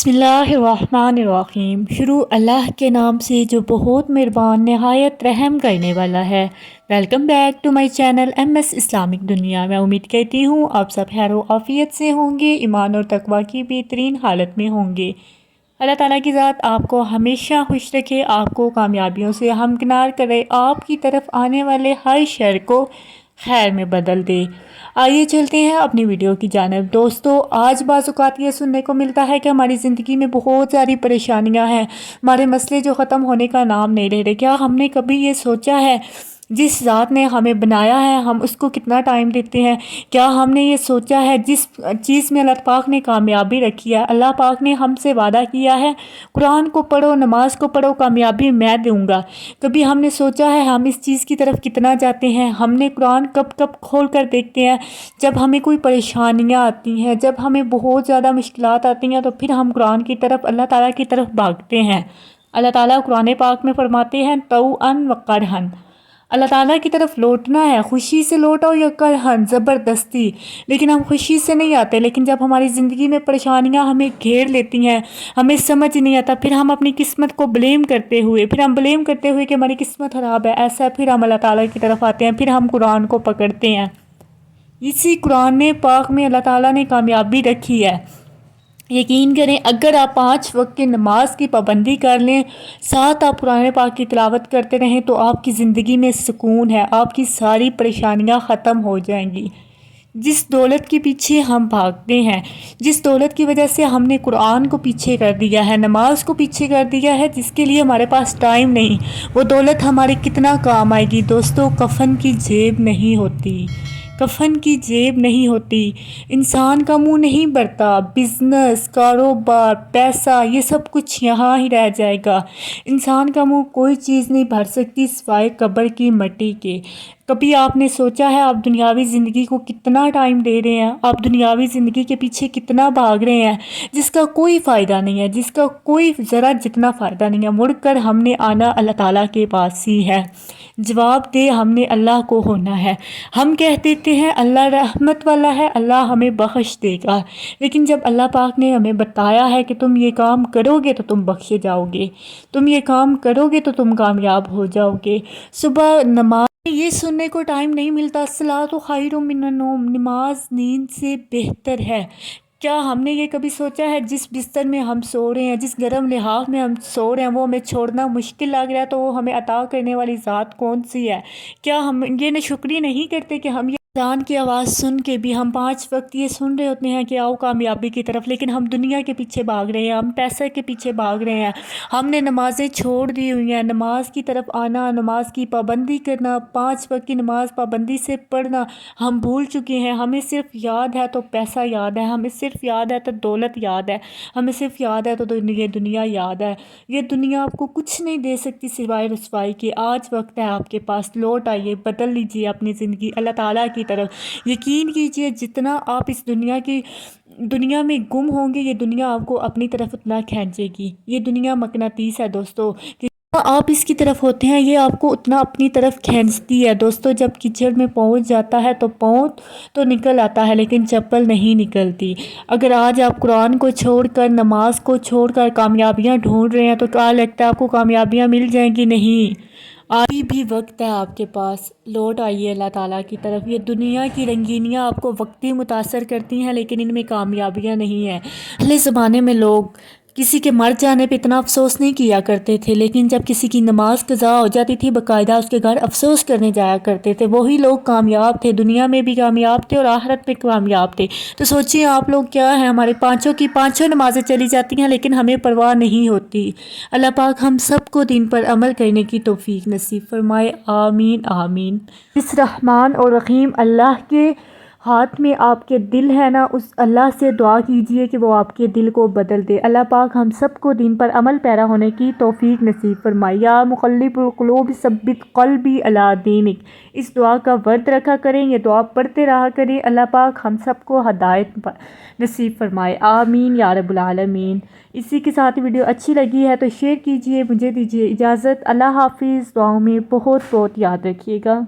बिस्मिल्लाहिर्रहमानिर्रहीम। शुरू अल्लाह के नाम से जो बहुत मेहरबान नहायत रहम करने वाला है। Welcome back to my channel MS Islamic दुनिया। मैं उम्मीद करती हूँ आप सब खैर व आफियत से होंगे, ईमान और तकवा की बेहतरीन हालत में होंगे। अल्लाह ताला की ज़ात आपको हमेशा खुश रखे, आपको कामयाबियों से हमकिनार करे, आपकी तरफ आने वाले हर शर को खैर में बदल दे। आइए चलते हैं अपनी वीडियो की जानिब। दोस्तों, आज बाज़ ये सुनने को मिलता है कि हमारी ज़िंदगी में बहुत सारी परेशानियां हैं, हमारे मसले जो ख़त्म होने का नाम नहीं ले रहे। क्या हमने कभी ये सोचा है जिस ज़ात ने हमें बनाया है हम उसको कितना टाइम देते हैं? क्या हमने ये सोचा है जिस चीज़ में अल्लाह पाक ने कामयाबी रखी है, अल्लाह पाक ने हमसे वादा किया है कुरान को पढ़ो, नमाज को पढ़ो, कामयाबी मैं दूंगा। कभी हमने सोचा है हम इस चीज़ की तरफ कितना जाते हैं? हमने कुरान कब कब खोल कर देखते हैं जब हमें कोई परेशानियाँ आती हैं, जब हमें बहुत ज़्यादा मुश्किलात आती हैं, तो फिर हम कुरान की तरफ, अल्लाह ताला की तरफ भागते हैं। अल्लाह ताला कुरान पाक में फरमाते हैं तौअन व करहन, अल्लाह ताला की तरफ लौटना है, खुशी से लौटो या करहन, ज़बरदस्ती। लेकिन हम खुशी से नहीं आते। लेकिन जब हमारी ज़िंदगी में परेशानियां हमें घेर लेती हैं, हमें समझ नहीं आता, फिर हम अपनी किस्मत को ब्लेम करते हुए कि हमारी किस्मत ख़राब है, ऐसा है, फिर हम अल्लाह ताला की तरफ आते हैं, फिर हम कुरान को पकड़ते हैं। इसी कुरान पाक में अल्लाह ताला ने कामयाबी रखी है। यकीन करें, अगर आप 5 वक्त की नमाज की पाबंदी कर लें, साथ आप कुरान पाक की तिलावत करते रहें, तो आपकी ज़िंदगी में सुकून है, आपकी सारी परेशानियां ख़त्म हो जाएंगी। जिस दौलत के पीछे हम भागते हैं, जिस दौलत की वजह से हमने कुरान को पीछे कर दिया है, नमाज को पीछे कर दिया है, जिसके लिए हमारे पास टाइम नहीं, वो दौलत हमारे कितना काम आएगी। दोस्तों, कफन की जेब नहीं होती, कफन की जेब नहीं होती, इंसान का मुंह नहीं भरता, बिजनेस, कारोबार, पैसा, ये सब कुछ यहाँ ही रह जाएगा। इंसान का मुंह कोई चीज़ नहीं भर सकती सिवाय कब्र की मट्टी के। कभी आपने सोचा है आप दुनियावी ज़िंदगी को कितना टाइम दे रहे हैं, आप दुनियावी ज़िंदगी के पीछे कितना भाग रहे हैं जिसका कोई फ़ायदा नहीं है, जिसका कोई ज़रा जितना फ़ायदा नहीं है। मुड़कर हमने आना अल्लाह ताला के पास ही है। जवाब दे हमने अल्लाह को होना है। हम कह देते हैं अल्लाह रहमत वाला है, अल्लाह हमें बख्श देगा। लेकिन जब अल्लाह पाक ने हमें बताया है कि तुम ये काम करोगे तो तुम बख्शे जाओगे, तुम ये काम करोगे तो तुम कामयाब हो जाओगे। सुबह नमाज ये सुनने को टाइम नहीं मिलता, सलातो खैरुम मिनन नौम, नमाज नींद से बेहतर है। क्या हमने ये कभी सोचा है जिस बिस्तर में हम सो रहे हैं, जिस गर्म लिहाफ में हम सो रहे हैं, वो हमें छोड़ना मुश्किल लग रहा है, तो वो हमें अता करने वाली ज़ात कौन सी है? क्या हम ये शुक्रिया नहीं करते कि हम ये अज़ान की आवाज़ सुन के भी हम 5 वक्त ये सुन रहे होते हैं कि आओ कामयाबी की तरफ, लेकिन हम दुनिया के पीछे भाग रहे हैं, हम पैसे के पीछे भाग रहे हैं, हमने नमाज़ें छोड़ दी हुई हैं। नमाज की तरफ आना, नमाज की पाबंदी करना, 5 वक्त की नमाज पाबंदी से पढ़ना हम भूल चुके हैं। हमें सिर्फ याद है तो पैसा याद है, हमें सिर्फ याद है तो दौलत याद है, हमें सिर्फ याद है तो ये दुनिया याद है। ये दुनिया आपको कुछ नहीं दे सकती सिवाय रुसवाई के। आज वक्त है आपके पास, लौट आइए, बदल लीजिए अपनी ज़िंदगी अल्लाह ताला की तरफ। यकीन कीजिए, जितना आप इस दुनिया में गुम होंगे, ये दुनिया आपको अपनी तरफ उतना खींचेगी। ये दुनिया मकनातीस है दोस्तों, आप इसकी तरफ होते हैं, ये आपको उतना अपनी तरफ खींचती है। दोस्तों, जब कीचड़ में पहुंच जाता है तो पाँव तो निकल आता है, लेकिन चप्पल नहीं निकलती। अगर आज आप कुरान को छोड़कर, नमाज को छोड़कर कामयाबियां ढूंढ रहे हैं, तो क्या लगता है आपको कामयाबियां मिल जाएंगी? नहीं, अभी भी वक्त है आपके पास, लौट आइए अल्लाह ताला की तरफ। ये दुनिया की रंगीनियाँ आपको वक्ती मुतासर करती हैं, लेकिन इनमें कामयाबियाँ नहीं हैं। पहले ज़माने में लोग किसी के मर जाने पे इतना अफसोस नहीं किया करते थे, लेकिन जब किसी की नमाज कज़ा हो जाती थी, बाकायदा उसके घर अफसोस करने जाया करते थे। वही लोग कामयाब थे, दुनिया में भी कामयाब थे और आखिरत में कामयाब थे। तो सोचिए आप लोग क्या हैं, हमारे पाँचों की पाँचों नमाज़ें चली जाती हैं, लेकिन हमें परवाह नहीं होती। अल्लाह पाक हम सबको दीन पर अमल करने की तौफीक नसीब फरमाए। आमीन आमीन। इस रहमान और रहीम अल्लाह के हाथ में आपके दिल है ना, उस अल्लाह से दुआ कीजिए कि वो आपके दिल को बदल दे। अल्लाह पाक हम सबको दीन पर अमल पैरा होने की तौफीक नसीब फरमाए। या मुक़ल्लिबुल क़ुलूब सब्बित क़ल्बी अला दीनिक, इस दुआ का वर्त रखा करें, ये दुआ पढ़ते रहा करें। अल्लाह पाक हम सबको हदायत नसीब फरमाए। आमीन या रब्बुल आलमीन। इसी के साथ वीडियो अच्छी लगी है तो शेयर कीजिए। मुझे दीजिए इजाज़त। अल्लाह हाफिज़। दुआओं में बहुत बहुत याद रखिएगा।